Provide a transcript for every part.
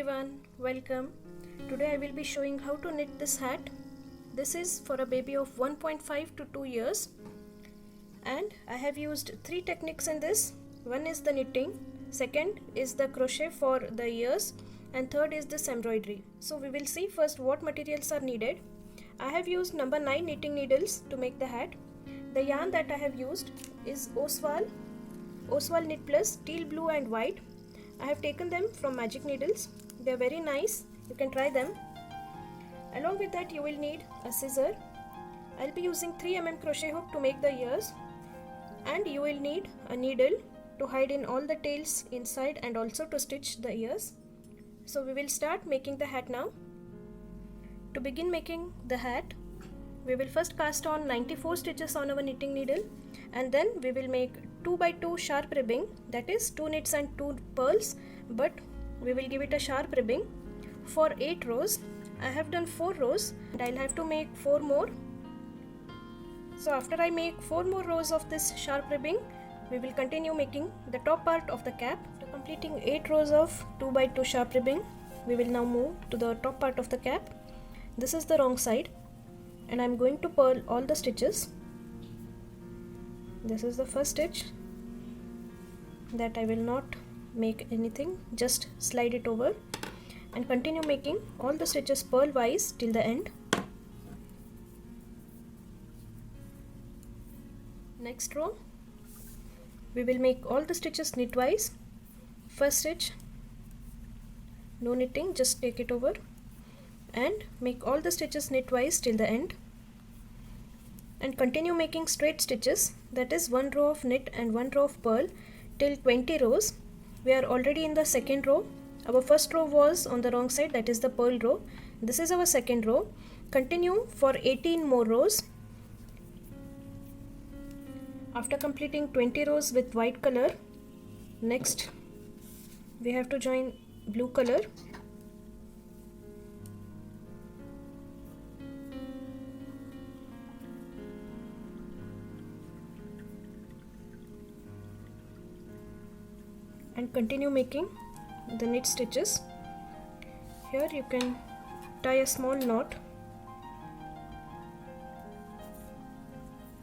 everyone, welcome. Today I will be showing how to knit this hat. This is for a baby of 1.5 to 2 years and I have used 3 techniques in this. One is the knitting, second is the crochet for the ears, and third is this embroidery. So we will see first what materials are needed. I have used number 9 knitting needles to make the hat. The yarn that I have used is Oswald Knit Plus teal blue and white. I have taken them from Magic Needles. They are very nice. You can try them. Along with that you will need a scissor. I'll be using 3 mm crochet hook to make the ears, and you will need a needle to hide in all the tails inside and also to stitch the ears. So we will start making the hat now. To begin making the hat, we will first cast on 94 stitches on our knitting needle, and then we will make 2 by 2 sharp ribbing, that is 2 knits and 2 purls, but we will give it a sharp ribbing for 8 rows. I have done 4 rows and I'll have to make 4 more. So after I make 4 more rows of this sharp ribbing, we will continue making the top part of the cap. After completing 8 rows of 2 by 2 sharp ribbing, we will now move to the top part of the cap. This is the wrong side and I'm going to purl all the stitches. This is the first stitch that I will not make anything, just slide it over and continue making all the stitches purl wise till the end. Next row we will make all the stitches knitwise. First stitch, no knitting, just take it over and make all the stitches knitwise till the end, and continue making straight stitches, that is 1 row of knit and 1 row of purl till 20 rows. We are already in the second row. Our first row was on the wrong side, that is the purl row. This is our second row. Continue for 18 more rows. After completing 20 rows with white color, next we have to join blue color. And continue making the knit stitches. Here you can tie a small knot.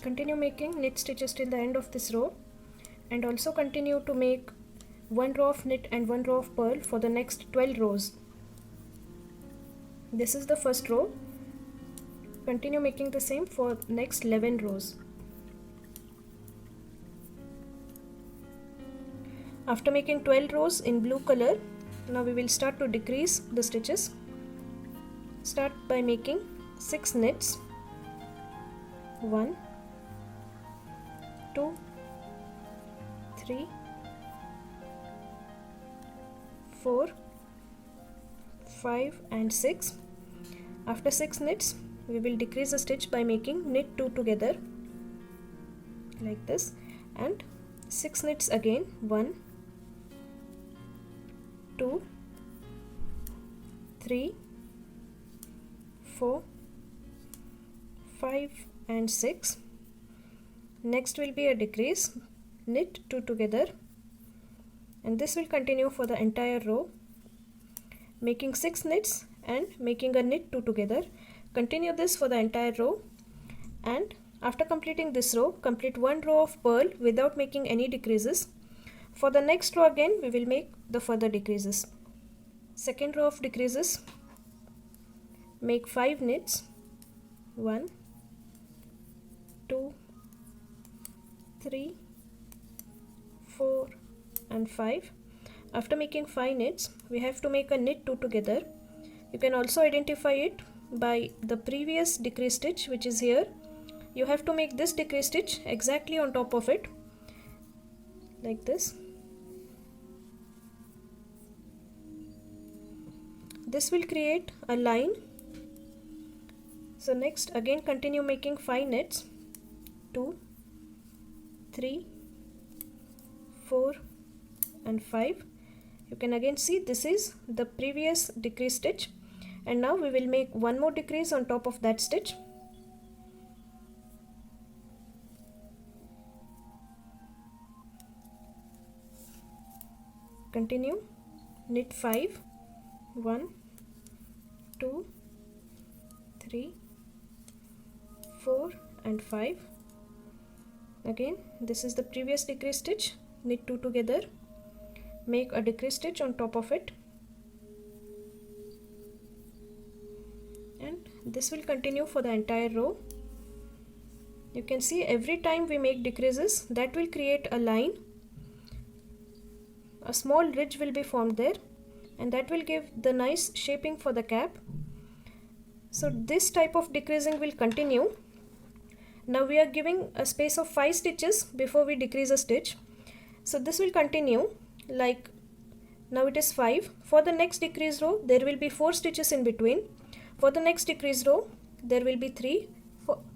Continue making knit stitches till the end of this row, and also continue to make 1 row of knit and 1 row of purl for the next 12 rows. This is the first row. Continue making the same for next 11 rows. After making 12 rows in blue color, now we will start to decrease the stitches. Start by making 6 knits. 1, 2, 3, 4, 5 and 6. After 6 knits, we will decrease the stitch by making knit 2 together like this, and 6 knits again. 1, 2, 3, 4, 5 and 6. Next will be a decrease, knit 2 together, and this will continue for the entire row, making 6 knits and making a knit 2 together. Continue this for the entire row, and after completing this row, complete 1 row of purl without making any decreases. For the next row again we will make the further decreases. Second row of decreases, make 5 knits. 1, 2, 3, 4 and 5. After making 5 knits, we have to make a knit 2 together. You can also identify it by the previous decrease stitch, which is here. You have to make this decrease stitch exactly on top of it, like this. This will create a line. So next again continue making 5 knits. 2, 3, 4 and 5. You can again see this is the previous decrease stitch, and now we will make 1 more decrease on top of that stitch. Continue, knit 5, 1, 2, 3, 4 and 5. Again, this is the previous decrease stitch. Knit 2 together, make a decrease stitch on top of it, and this will continue for the entire row. You can see every time we make decreases, that will create a line. A small ridge will be formed there, and that will give the nice shaping for the cap. So this type of decreasing will continue. Now we are giving a space of 5 stitches before we decrease a stitch. So this will continue like now it is 5. For the next decrease row, there will be 4 stitches in between. For the next decrease row, there will be 3.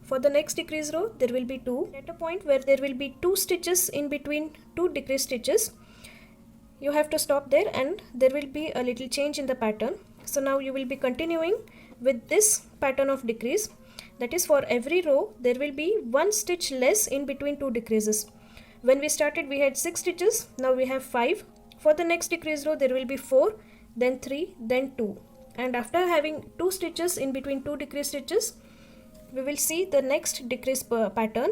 For the next decrease row, there will be 2. At a point where there will be 2 stitches in between 2 decrease stitches, you have to stop there, and there will be a little change in the pattern. So now you will be continuing with this pattern of decrease. That is, for every row there will be 1 stitch less in between 2 decreases. When we started, we had 6 stitches, now we have 5. For the next decrease row, there will be 4, then 3, then 2. And after having 2 stitches in between 2 decrease stitches, we will see the next decrease pattern.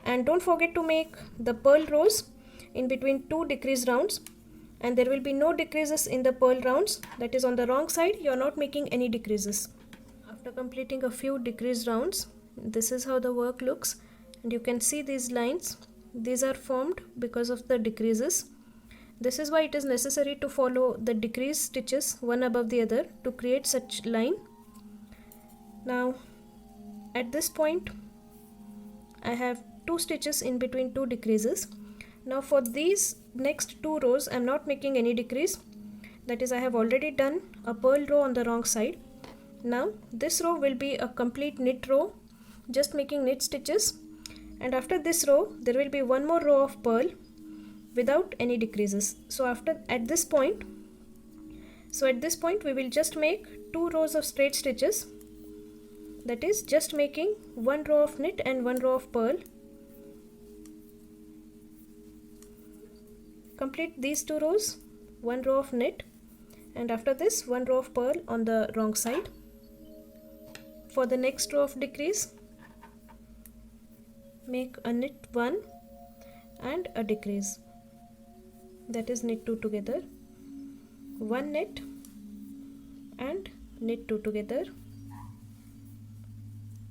And don't forget to make the purl rows in between 2 decrease rounds, and there will be no decreases in the purl rounds. That is, on the wrong side you are not making any decreases. After completing a few decrease rounds, this is how the work looks, and you can see these lines. These are formed because of the decreases. This is why it is necessary to follow the decrease stitches one above the other to create such line. Now at this point I have 2 stitches in between 2 decreases. Now for these next 2 rows I am not making any decrease. That is, I have already done a purl row on the wrong side. Now this row will be a complete knit row, just making knit stitches, and after this row there will be one more row of purl without any decreases. So at this point we will just make 2 rows of straight stitches. That is, just making 1 row of knit and 1 row of purl. Complete these 2 rows, 1 row of knit, and after this 1 row of purl on the wrong side. For the next row of decrease, make a knit 1 and a decrease. That is, knit 2 together, 1 knit and knit 2 together,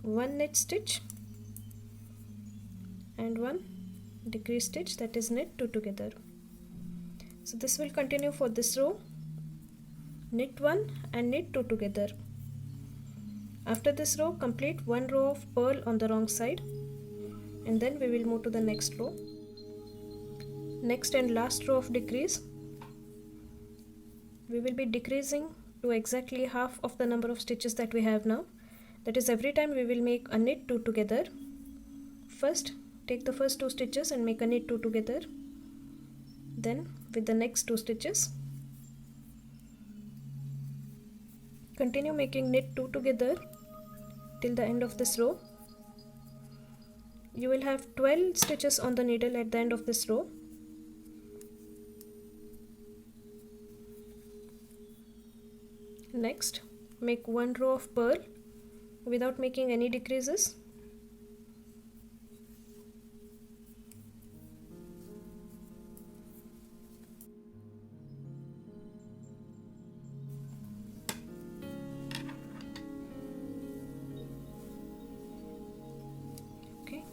1 knit stitch and 1 decrease stitch, that is knit 2 together. So this will continue for this row, knit 1 and knit 2 together. After this row, complete 1 row of purl on the wrong side, and then we will move to the next row. Next and last row of decrease, we will be decreasing to exactly half of the number of stitches that we have now. That is, every time we will make a knit 2 together. First take the first 2 stitches and make a knit 2 together, then with the next 2 stitches continue making knit 2 together till the end of this row. You will have 12 stitches on the needle at the end of this row. Next, make 1 row of purl without making any decreases. Okay.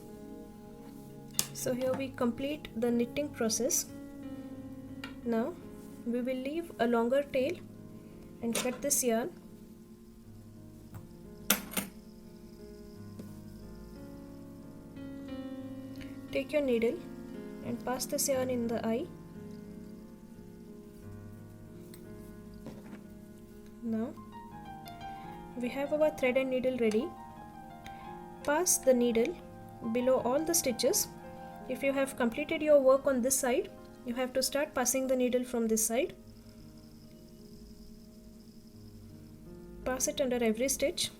So here we complete the knitting process. Now we will leave a longer tail and cut this yarn. Take your needle and pass this yarn in the eye. Now we have our thread and needle ready. Pass the needle below all the stitches. If you have completed your work on this side, you have to start passing the needle from this side. Pass it under every stitch.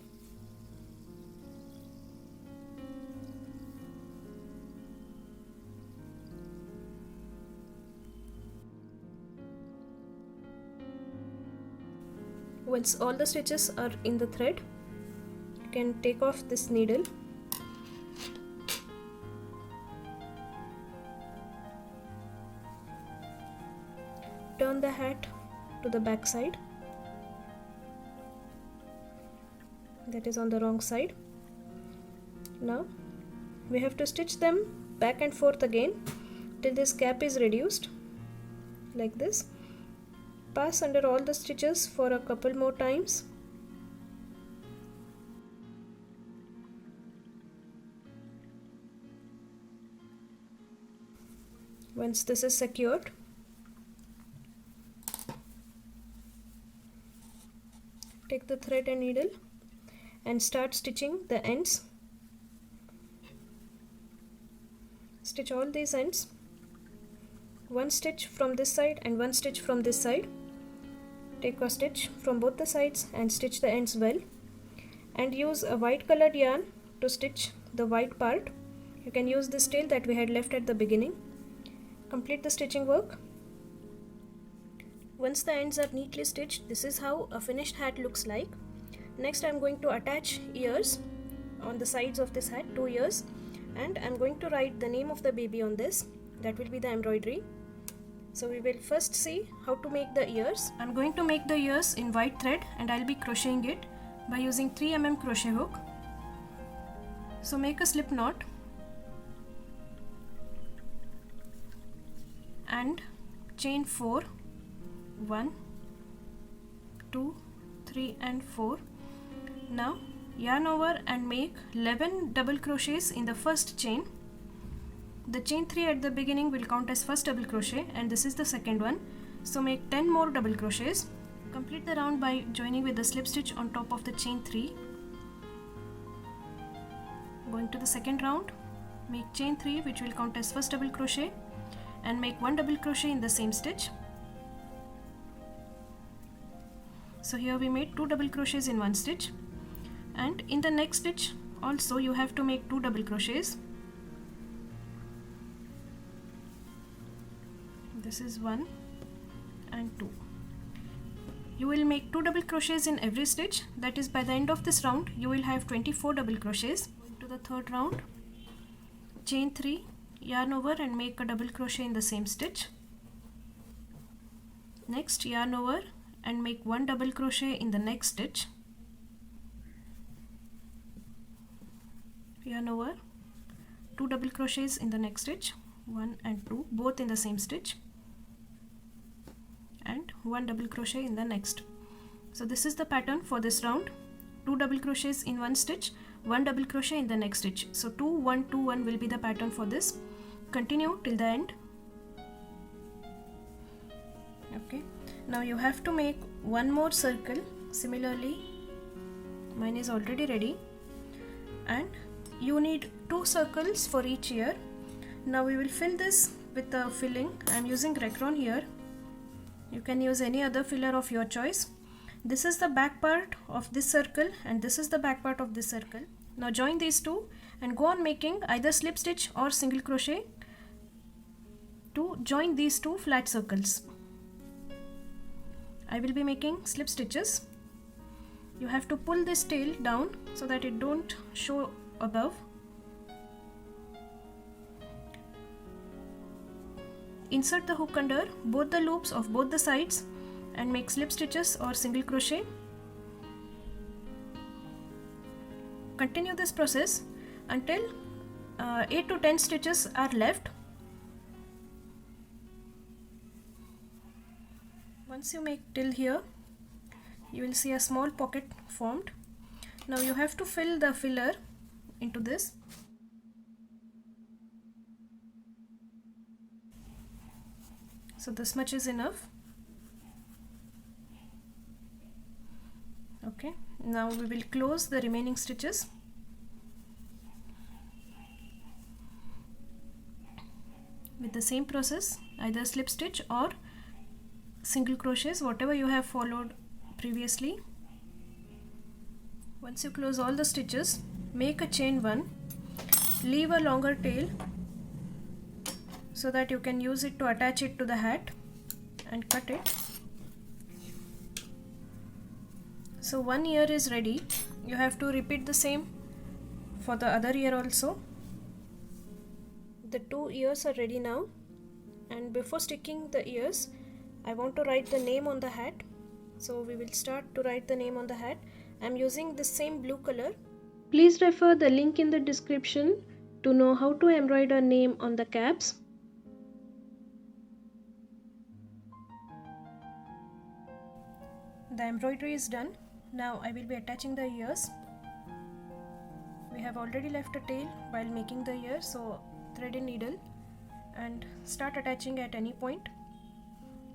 Once all the stitches are in the thread, you can take off this needle. Turn the hat to the back side, that is on the wrong side. Now we have to stitch them back and forth again till this gap is reduced, like this. Pass under all the stitches for a couple more times. Once this is secured, take the thread and needle and start stitching the ends. Stitch all these ends, one stitch from this side and one stitch from this side. Take a stitch from both the sides and stitch the ends well, and use a white colored yarn to stitch the white part. You can use this tail that we had left at the beginning. Complete the stitching work. Once the ends are neatly stitched, this is how a finished hat looks like. Next I am going to attach ears on the sides of this hat, 2 ears, and I am going to write the name of the baby on this. That will be the embroidery. So we will first see how to make the ears. I am going to make the ears in white thread and I will be crocheting it by using 3 mm crochet hook. So make a slip knot and chain 4, 1, 2, 3 and 4. Now yarn over and make 11 double crochets in the first chain. The chain 3 at the beginning will count as first double crochet and this is the second one. So make 10 more double crochets. Complete the round by joining with the slip stitch on top of the chain 3. Going to the second round, make chain 3 which will count as first double crochet and make 1 double crochet in the same stitch. So here we made 2 double crochets in one stitch, and in the next stitch also you have to make 2 double crochets. This is 1 and 2. You will make 2 double crochets in every stitch. That is, by the end of this round you will have 24 double crochets. Going to the third round, chain 3, yarn over and make a double crochet in the same stitch. Next yarn over and make 1 double crochet in the next stitch. Yarn over, 2 double crochets in the next stitch, 1 and 2 both in the same stitch, and 1 double crochet in the next. So this is the pattern for this round: 2 double crochets in one stitch, 1 double crochet in the next stitch. So 2 1 2 1 will be the pattern for this. Continue till the end. Okay, now you have to make one more circle. Similarly, mine is already ready, and you need 2 circles for each ear. Now we will fill this with a filling. I am using Recron here. You can use any other filler of your choice. This is the back part of this circle and this is the back part of this circle. Now join these two and go on making either slip stitch or single crochet to join these two flat circles. I will be making slip stitches. You have to pull this tail down so that it don't show above. Insert the hook under both the loops of both the sides and make slip stitches or single crochet. Continue this process until 8 to 10 stitches are left. Once you make till here, you will see a small pocket formed. Now you have to fill the filler into this. So this much is enough. Okay, now we will close the remaining stitches. With the same process, either slip stitch or single crochets, whatever you have followed previously. Once you close all the stitches, make a chain 1, leave a longer tail so that you can use it to attach it to the hat, and cut it. So one ear is ready. You have to repeat the same for the other ear also. The two ears are ready now, and before sticking the ears, I want to write the name on the hat. So we will start to write the name on the hat. I'm using the same blue color. Please refer the link in the description to know how to embroider name on the caps. The embroidery is done. Now I will be attaching the ears. We have already left a tail while making the ear, so thread a needle and start attaching at any point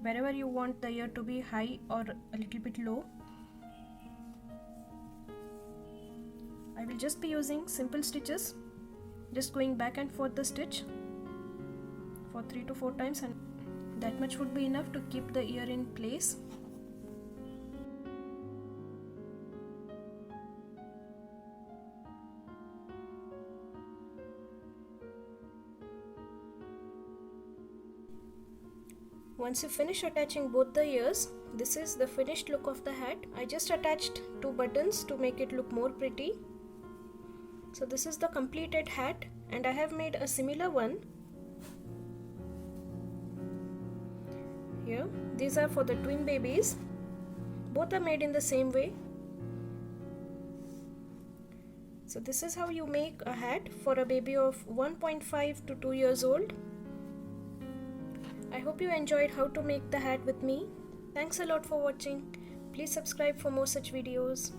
wherever you want the ear to be, high or a little bit low. I will just be using simple stitches, just going back and forth the stitch for 3 to 4 times, and that much would be enough to keep the ear in place. Once you finish attaching both the ears, this is the finished look of the hat. I just attached 2 buttons to make it look more pretty. So this is the completed hat, and I have made a similar one. Here, these are for the twin babies. Both are made in the same way. So this is how you make a hat for a baby of 1.5 to 2 years old. I hope you enjoyed how to make the hat with me. Thanks a lot for watching. Please subscribe for more such videos.